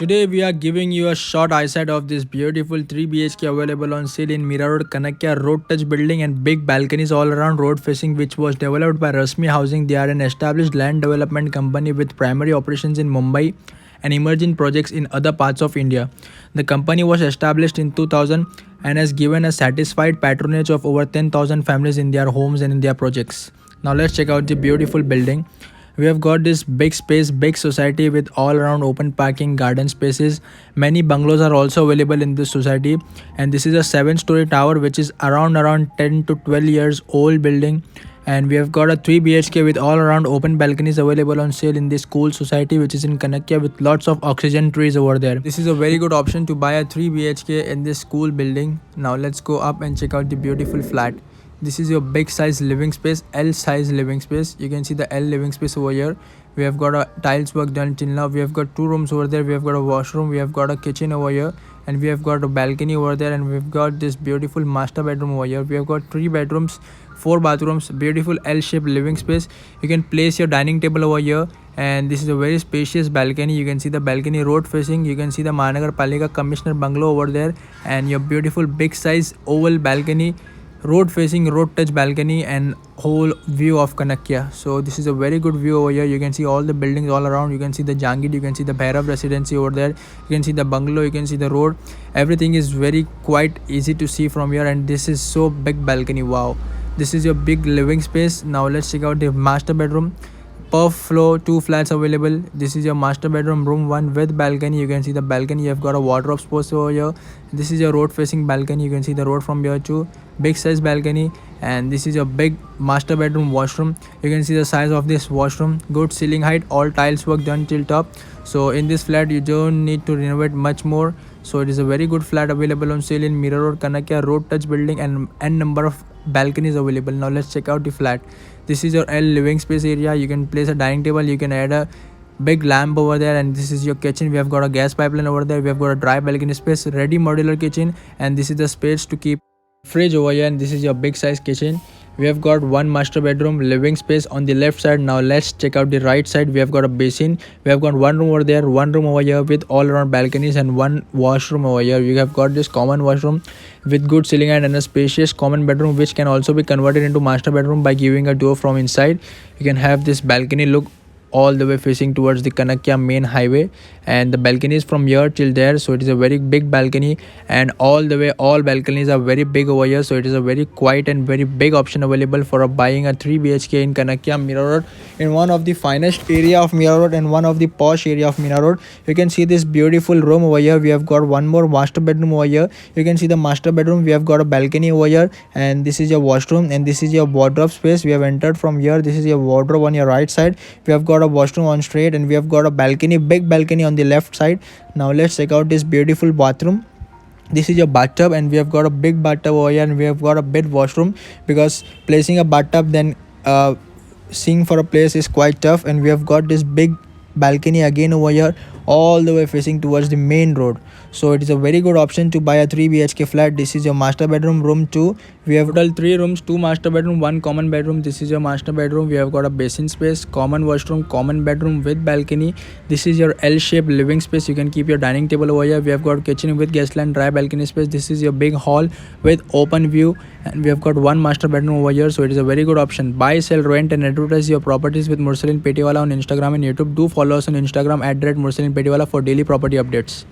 Today we are giving you a short eyesight of this beautiful 3 BHK available on sale in Mira Road, Kanakya road touch building and big balconies all around road facing, which was developed by Rasmi Housing. They are an established land development company with primary operations in Mumbai and emerging projects in other parts of India. The company was established in 2000 and has given a satisfied patronage of over 10,000 families in their homes and in their projects. Now let's check out the beautiful building. We have got this big space, big society with all around open parking, garden spaces. Many bungalows are also available in this society, and this is a 7-story tower which is around 10 to 12 years old building. And we have got a 3 BHK with all around open balconies available on sale in this cool society which is in Kanakya with lots of oxygen trees over there. This is a very good option to buy a 3 BHK in this cool building. Now let's go up and check out the beautiful flat. This is your big size living space, L size living space. You can see the L living space over here. We have got a tiles work done till now. We have got 2 rooms over there. We have got a washroom. We have got a kitchen over here, and we have got a balcony over there, and we've got this beautiful master bedroom over here. We have got 3 bedrooms, 4 bathrooms, beautiful L-shaped living space. You can place your dining table over here, and this is a very spacious balcony. You can see the balcony road facing. You can see the Mahanagar Palika Commissioner bungalow over there, and your beautiful big size oval balcony, road facing, road touch balcony, and whole view of Kanakya. So this is a very good view over here. You can see all the buildings all around. You can see the Jangid, you can see the Bhairav residency over there, you can see the bungalow, you can see the road. Everything is very quite easy to see from here, and this is so big balcony. Wow, this is your big living space. Now let's check out the master bedroom. Per floor 2 flats available. This is your master bedroom, room 1 with balcony. You can see the balcony. You have got a wardrobe space over here. This is your road facing balcony. You can see the road from here too. Big size balcony, and this is your big master bedroom washroom. You can see the size of this washroom. Good ceiling height, all tiles work done till top. So in this flat you don't need to renovate much more. So it is a very good flat available on sale in Mira Road, Kanakya road touch building, and n number of balconies available. Now let's check out the flat. This is your L living space area. You can place a dining table. You can add a big lamp over there, and this is your kitchen. We have got a gas pipeline over there. We have got a dry balcony space, ready modular kitchen, and this is the space to keep fridge over here, and this is your big size kitchen. We have got 1 master bedroom living space on the left side. Now let's check out the right side. We have got a basin. We have got 1 room over there, 1 room over here with all around balconies, and 1 washroom over here. We have got this common washroom with good ceiling height and a spacious common bedroom which can also be converted into master bedroom by giving a door from inside. You can have this balcony look all the way facing towards the Kanakya main highway, and the balcony is from here till there. So it is a very big balcony, and all the way all balconies are very big over here. So it is a very quiet and very big option available for buying a 3 BHK in Kanakya Mira Road, in one of the finest area of Mira Road and one of the posh area of Mira Road. You can see this beautiful room over here. We have got 1 more master bedroom over here. You can see the master bedroom. We have got a balcony over here, and this is your washroom, and this is your wardrobe space. We have entered from here. This is your wardrobe on your right side. We have got a washroom on straight, and we have got a balcony, big balcony on the left side. Now let's check out this beautiful bathroom. This is your bathtub, and we have got a big bathtub over here, and we have got a big washroom, because placing a bathtub then seeing for a place is quite tough. And we have got this big balcony again over here, all the way facing towards the main road. So it is a very good option to buy a 3 BHK flat. This is your master bedroom, room 2. We have total 3 rooms, 2 master bedroom, 1 common bedroom. This is your master bedroom. We have got a basin space, common washroom, common bedroom with balcony. This is your L-shaped living space. You can keep your dining table over here. We have got kitchen with guest land, dry balcony space. This is your big hall with open view, and we have got 1 master bedroom over here. So it is a very good option. Buy, sell, rent and advertise your properties with Mursalin Petiwala on Instagram and YouTube. Do follow us on Instagram @Mursalin Petiwala for daily property updates.